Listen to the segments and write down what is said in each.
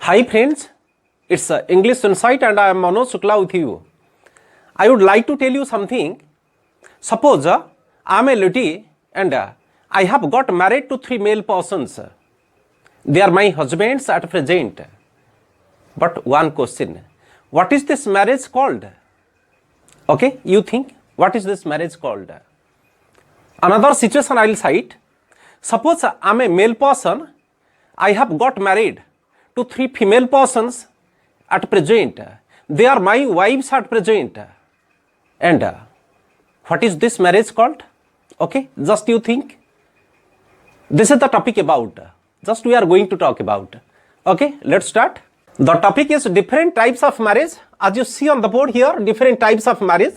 Hi friends, it's English Insight and I am Manoj Shukla with you. I would like to tell you something. Suppose I am a lady and I have got married to 3 male persons. They are my husbands at present. But one question, what is this marriage called? Okay, you think, what is this marriage called? Another situation I will cite. Suppose I am a male person, I have got married to 3 female persons at present. They are my wives at present. And what is this marriage called? Okay, just you think. This is the topic about. Just we are going to talk about. Okay, let's start. The topic is different types of marriage. As you see on the board here, different types of marriage.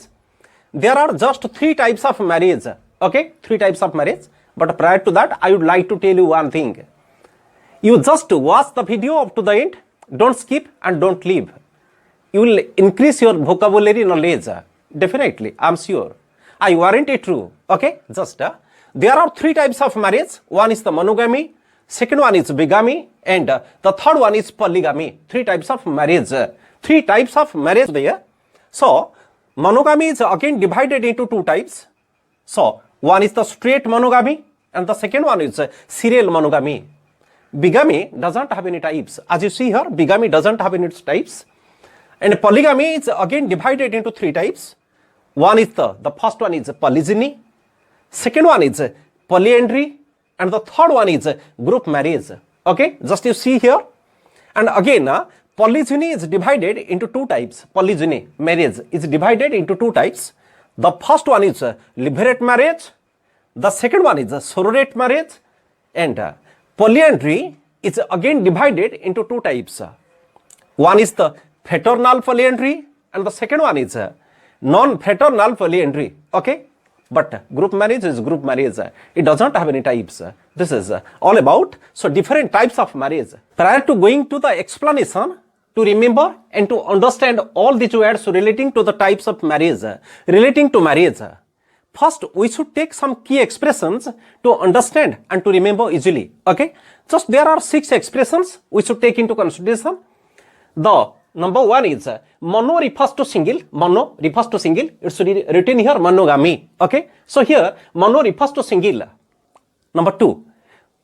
There are just 3 types of marriage. Okay, 3 types of marriage. But prior to that, I would like to tell you one thing. You just watch the video up to the end. Don't skip and don't leave. You will increase your vocabulary knowledge. Definitely, I am sure. I warrant it true. Okay, just there are 3 types of marriage. One is the monogamy, second one is bigamy, and the third one is polygamy. 3 types of marriage. 3 types of marriage there. So, monogamy is again divided into 2 types. So, one is the straight monogamy and the second one is serial monogamy. Bigamy doesn't have any types. As you see here, bigamy doesn't have any types. And polygamy is again divided into 3 types. One is the first one is polygyny, second one is polyandry, and the third one is group marriage. Okay, just you see here. And again, polygyny is divided into 2 types. Polygyny marriage is divided into 2 types. The first one is levirate marriage, the second one is sororate marriage, and polyandry is again divided into 2 types. One is the fraternal polyandry and the second one is non-fraternal polyandry. Okay, but group marriage is group marriage. It doesn't have any types. This is all about different types of marriage. Prior to going to the explanation, to remember and to understand all these words relating to the types of marriage, relating to marriage, first we should take some key expressions to understand and to remember easily. Okay, just there are 6 expressions we should take into consideration. The number 1 is mono refers to single. Mono refers to single. It's written here monogamy. Okay, so here mono refers to single. Number 2,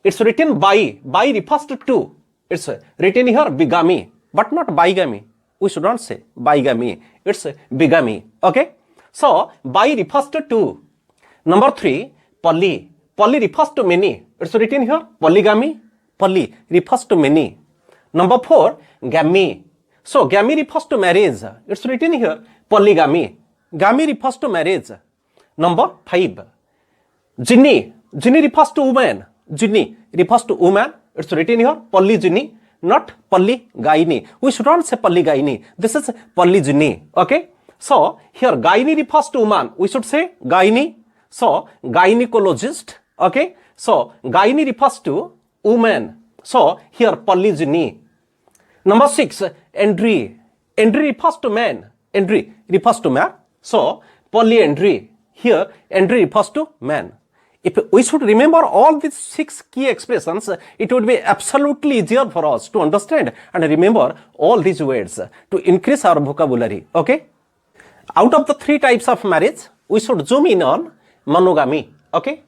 it's written bi. Bi refers to 2. It's written here bigamy, but not bigamy. We should not say bigamy. It's bigamy. Okay, so bi refers to 2. Number 3, poly. Poly refers to many. It's written here polygamy. Poly refers to many. Number 4, gamy. So gamy refers to marriage. It's written here polygamy. Gamy refers to marriage. Number 5, gyny. Gyny refers to woman. Gyny refers to woman. It's written here polygyny, not polygyny. We should not say polygyny. This is polygyny. Okay, so here gyny refers to woman. We should say gyny. So gynecologist. Okay, so gyny refers to woman. So here polygyny. Number 6, andry. Andry refers to man. Andry refers to man. So polyandry. Here andry refers to man. If we should remember all these 6 key expressions, it would be absolutely easier for us to understand and remember all these words to increase our vocabulary. Okay, out of the 3 types of marriage, we should zoom in on monogamy. Okay,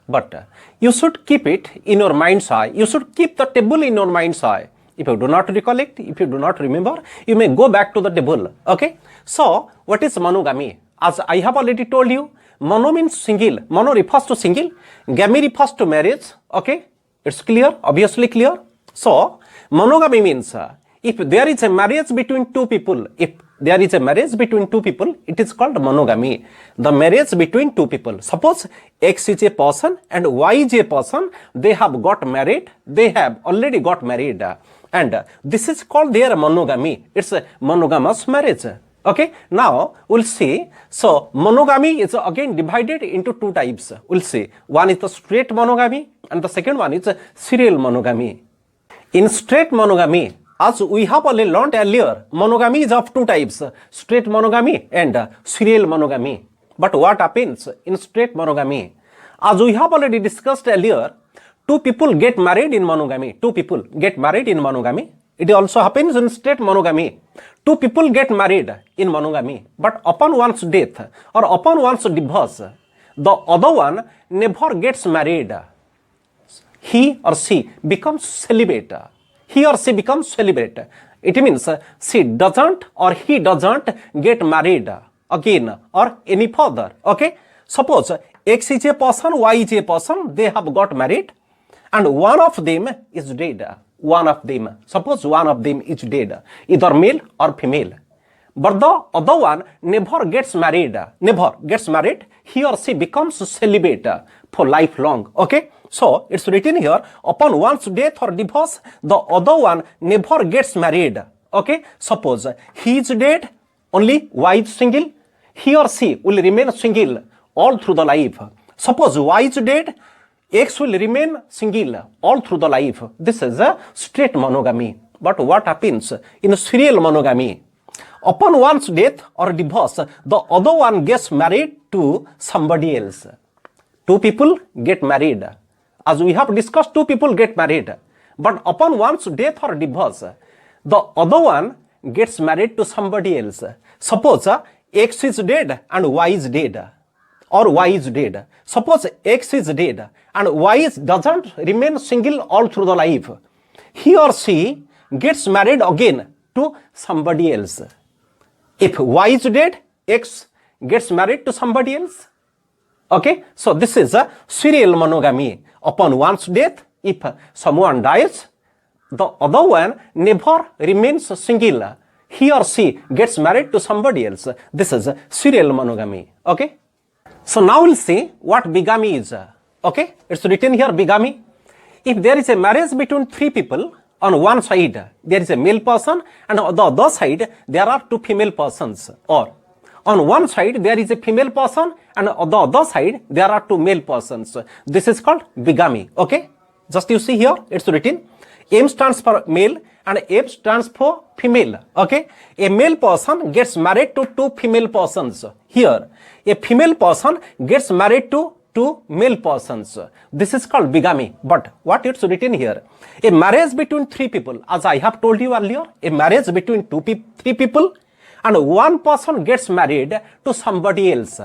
but you should keep it in your mind's eye. You should keep the table in your mind's eye. If you do not recollect, if you do not remember, you may go back to the table. Okay, so what is monogamy? As I have already told you, mono means single. Mono refers to single. Gamy refers to marriage. Okay, it's clear, obviously clear. So monogamy means if there is a marriage between 2 people, if there is a marriage between 2 people, it is called monogamy. The marriage between 2 people. Suppose X is a person and Y is a person. They have got married. They have already got married. And this is called their monogamy. It's a monogamous marriage. Okay, now we'll see. So monogamy is again divided into 2 types. We'll see. One is the straight monogamy and the second one is serial monogamy. In straight monogamy, as we have already learned earlier, monogamy is of 2 types, straight monogamy and serial monogamy. But what happens in straight monogamy? As we have already discussed earlier, two people get married in monogamy. Two people get married in monogamy. It also happens in straight monogamy. Two people get married in monogamy, but upon one's death or upon one's divorce, the other one never gets married. He or she becomes celibate. He or she becomes celibate. It means she doesn't or he doesn't get married again or any further. Okay? Suppose X is a person, Y is a person, they have got married and one of them is dead. One of them, suppose one of them is dead, either male or female. But the other one never gets married. He or she becomes celibate for lifelong. Okay? So, it's written here, upon one's death or divorce, the other one never gets married. Okay? Suppose he is dead, only Y is single, he or she will remain single all through the life. Suppose Y is dead, X will remain single all through the life. This is a straight monogamy. But what happens in serial monogamy? Upon one's death or divorce, the other one gets married to somebody else. Two people get married. As we have discussed, two people get married. But upon one's death or divorce, the other one gets married to somebody else. Suppose X is dead and Y is dead. Or Y is dead. Suppose X is dead and Y doesn't remain single all through the life. He or she gets married again to somebody else. If Y is dead, X gets married to somebody else. Okay, so this is a serial monogamy. Upon one's death, if someone dies, the other one never remains single. He or she gets married to somebody else. This is a serial monogamy. Okay, so now we'll see what bigamy is. Okay, it's written here bigamy. If there is a marriage between three people, on one side there is a male person and on the other side there are two female persons, or on one side there is a female person and on the other side there are two male persons. This is called bigamy. Okay, just you see here it's written M stands for male and F stands for female. Okay, a male person gets married to two female persons. Here a female person gets married to two male persons. This is called bigamy. But what it's written here, a marriage between three people, as I have told you earlier, a marriage between three people and one person gets married to somebody else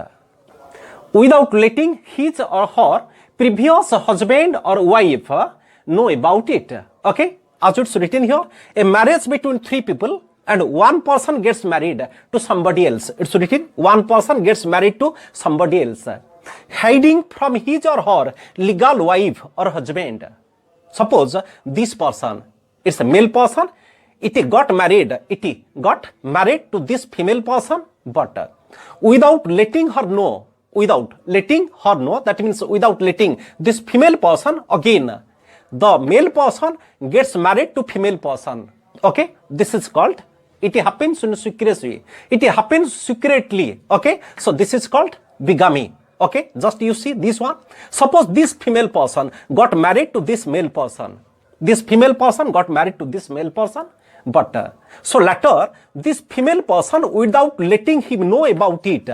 without letting his or her previous husband or wife know about it. Okay, as it's written here, a marriage between three people and one person gets married to somebody else. It's written one person gets married to somebody else, hiding from his or her legal wife or husband. Suppose this person, it's a male person, it got married to this female person, but without letting her know, that means without letting this female person again, the male person gets married to female person. Okay, this is called, it happens in secrecy. It happens secretly. Okay, so this is called bigamy. Okay, just you see this one. Suppose this female person got married to this male person. This female person got married to this male person. But so later, this female person, without letting him know about it,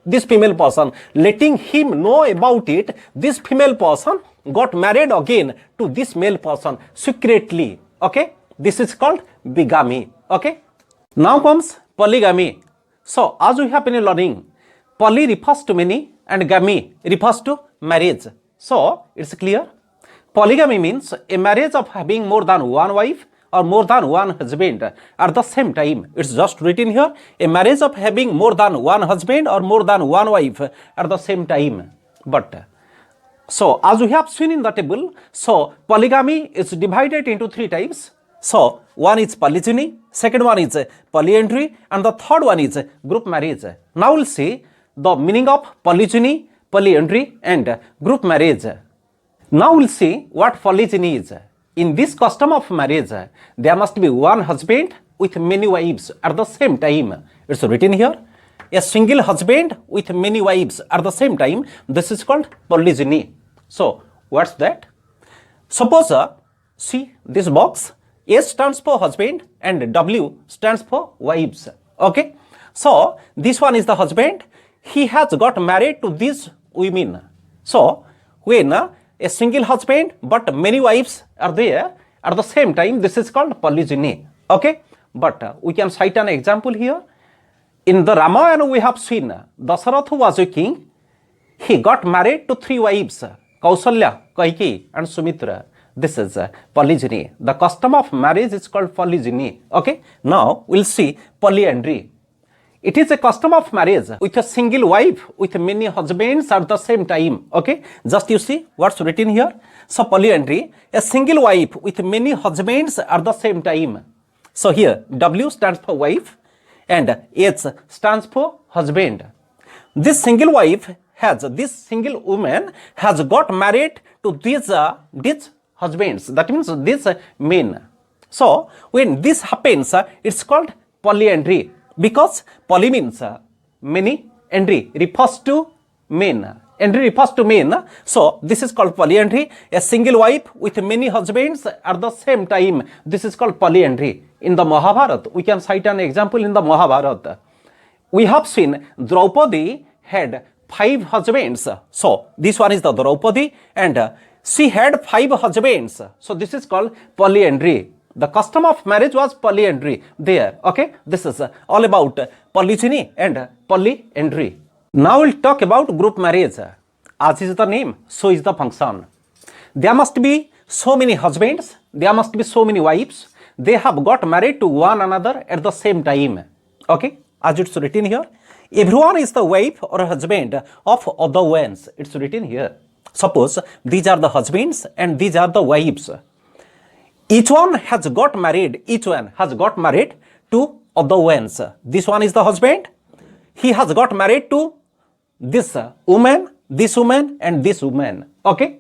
this female person letting him know about it, this female person got married again to this male person secretly. Okay, this is called bigamy. Okay, now comes polygamy. So as we have been learning, poly refers to many and gamy refers to marriage. So it's clear. Polygamy means a marriage of having more than one wife or more than one husband at the same time. It's just written here, a marriage of having more than one husband or more than one wife at the same time. But so as we have seen in the table, so polygamy is divided into three types. So one is polygyny, second one is polyandry, and the third one is group marriage. Now we'll see the meaning of polygyny, polyandry, and group marriage. Now we'll see what polygyny is. In this custom of marriage, there must be one husband with many wives at the same time. It's written here, a single husband with many wives at the same time. This is called polygyny. So what's that? Suppose, see this box, S stands for husband and W stands for wives. Okay, so this one is the husband. He has got married to these women. So when a single husband but many wives are there, at the same time, this is called polygyny. Okay, but we can cite an example here. In the Ramayana, we have seen Dasharatha was a king. He got married to 3 wives, Kausalya, Kaikeyi and Sumitra. This is polygyny. The custom of marriage is called polygyny. Okay, now we'll see polyandry. It is a custom of marriage with a single wife with many husbands at the same time. Okay, just you see what's written here. So polyandry, a single wife with many husbands at the same time. So here W stands for wife and H stands for husband. This single wife this single woman has got married to these husbands. That means these men. So when this happens, it's called polyandry. Because poly means many, andry refers to men. Andry refers to men. So this is called polyandry. A single wife with many husbands at the same time. This is called polyandry. In the Mahabharata, we can cite an example in the Mahabharata. We have seen Draupadi had 5 husbands. So this one is the Draupadi and she had 5 husbands. So this is called polyandry. The custom of marriage was polyandry there. Okay, this is all about polygyny and polyandry. Now we'll talk about group marriage. As is the name, so is the function. There must be so many husbands, there must be so many wives. They have got married to one another at the same time. Okay, as it's written here, everyone is the wife or husband of other ones. It's written here. Suppose these are the husbands and these are the wives. Each one has got married to other ones. This one is the husband. He has got married to this woman, and this woman. Okay.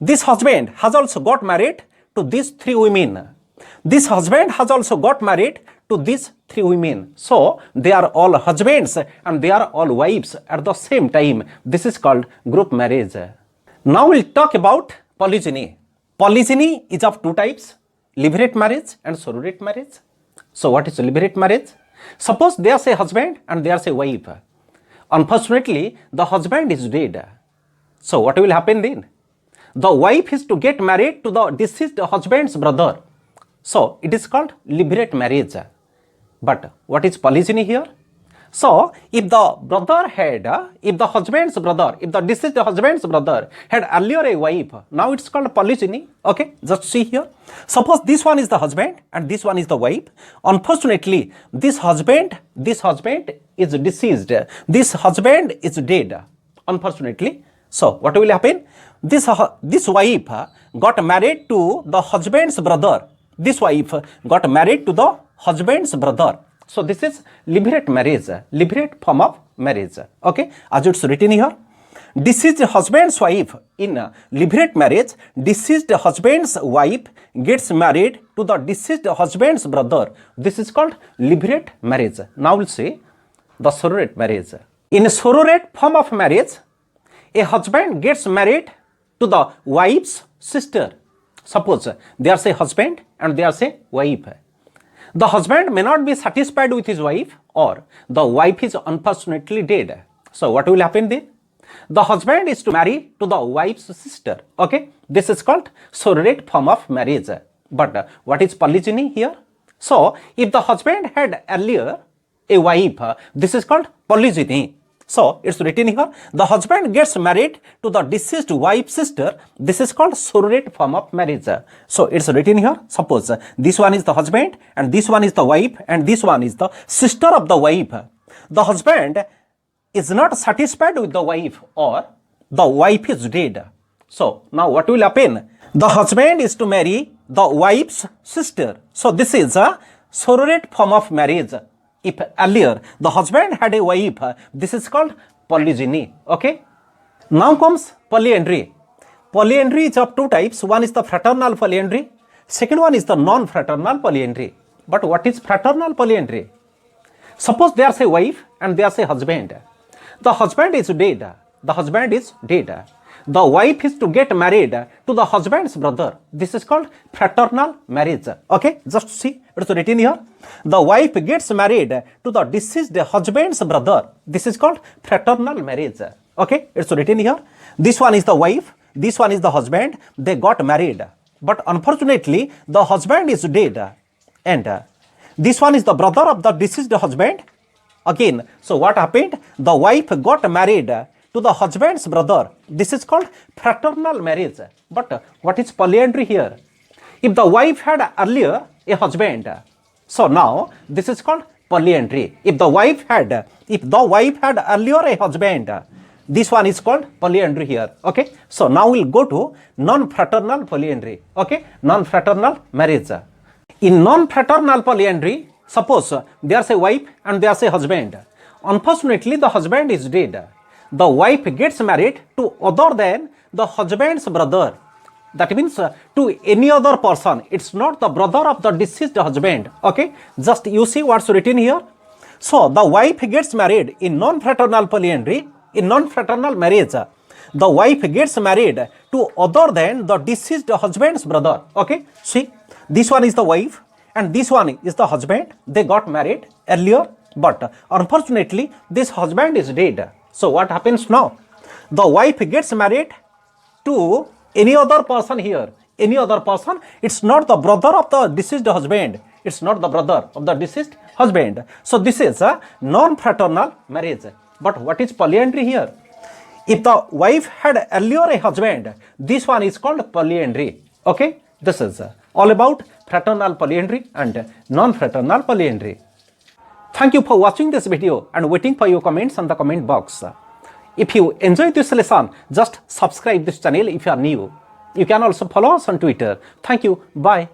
This husband has also got married to these 3 women. This husband has also got married to these 3 women. So they are all husbands and they are all wives at the same time. This is called group marriage. Now we'll talk about polygyny. Polygyny is of 2 types, levirate marriage and sororate marriage. So what is levirate marriage? Suppose there's a husband and there's a wife. Unfortunately, the husband is dead. So what will happen then? The wife is to get married to the deceased husband's brother. So it is called levirate marriage. But what is polygyny here? So if the deceased husband's brother had earlier a wife, now it's called polygyny. Okay, just see here. Suppose this one is the husband and this one is the wife. Unfortunately, this husband is deceased. This husband is dead. Unfortunately. So what will happen? This wife got married to the husband's brother. This wife got married to the husband's brother. So this is levirate marriage, levirate form of marriage. Okay, as it's written here, deceased husband's wife. In levirate marriage, deceased husband's wife gets married to the deceased husband's brother. This is called levirate marriage. Now we'll see the sororate marriage. In a sororate form of marriage, a husband gets married to the wife's sister. Suppose there's a husband and there's a wife. The husband may not be satisfied with his wife, or the wife is unfortunately dead. So what will happen then? The husband is to marry to the wife's sister. Okay, this is called sororate form of marriage. But what is polygyny here? So if the husband had earlier a wife, this is called polygyny. So it's written here, the husband gets married to the deceased wife's sister. This is called sororate form of marriage. So it's written here, suppose this one is the husband and this one is the wife and this one is the sister of the wife. The husband is not satisfied with the wife, or the wife is dead. So now what will happen? The husband is to marry the wife's sister. So this is a sororate form of marriage. If earlier the husband had a wife, this is called polygyny. Okay. Now comes polyandry. Polyandry is of 2 types. One is the fraternal polyandry. Second one is the non-fraternal polyandry. But what is fraternal polyandry? Suppose there's a wife and there's a husband. The husband is dead. The wife is to get married to the husband's brother. This is called fraternal marriage. Okay, just see, it's written here. The wife gets married to the deceased husband's brother. This is called fraternal marriage. Okay, it's written here. This one is the wife, this one is the husband. They got married. but unfortunately the husband is dead, and this one is the brother of the deceased husband. Again, so what happened? The wife got married to the husband's brother. This is called fraternal marriage. But what is polyandry here? If the wife had earlier a husband, so now this is called polyandry. If the wife had earlier a husband, this one is called polyandry here. Okay, so now we'll go to non-fraternal polyandry. Okay, non-fraternal marriage. In non-fraternal polyandry, suppose there's a wife and there's a husband. Unfortunately, the husband is dead. The wife gets married to other than the husband's brother. That means to any other person. It's not the brother of the deceased husband. Okay, just you see what's written here. So the wife gets married in non-fraternal polyandry. In non-fraternal marriage, the wife gets married to other than the deceased husband's brother. Okay, see, this one is the wife and this one is the husband. They got married earlier, but unfortunately this husband is dead. So what happens now? The wife gets married to any other person here. Any other person. It's not the brother of the deceased husband. It's not the brother of the deceased husband. So this is a non-fraternal marriage. But what is polyandry here? If the wife had earlier a husband, this one is called polyandry. Okay, this is all about fraternal polyandry and non-fraternal polyandry. Thank you for watching this video and waiting for your comments on the comment box. If you enjoyed this lesson, just subscribe this channel if you are new. You can also follow us on Twitter. Thank you. Bye.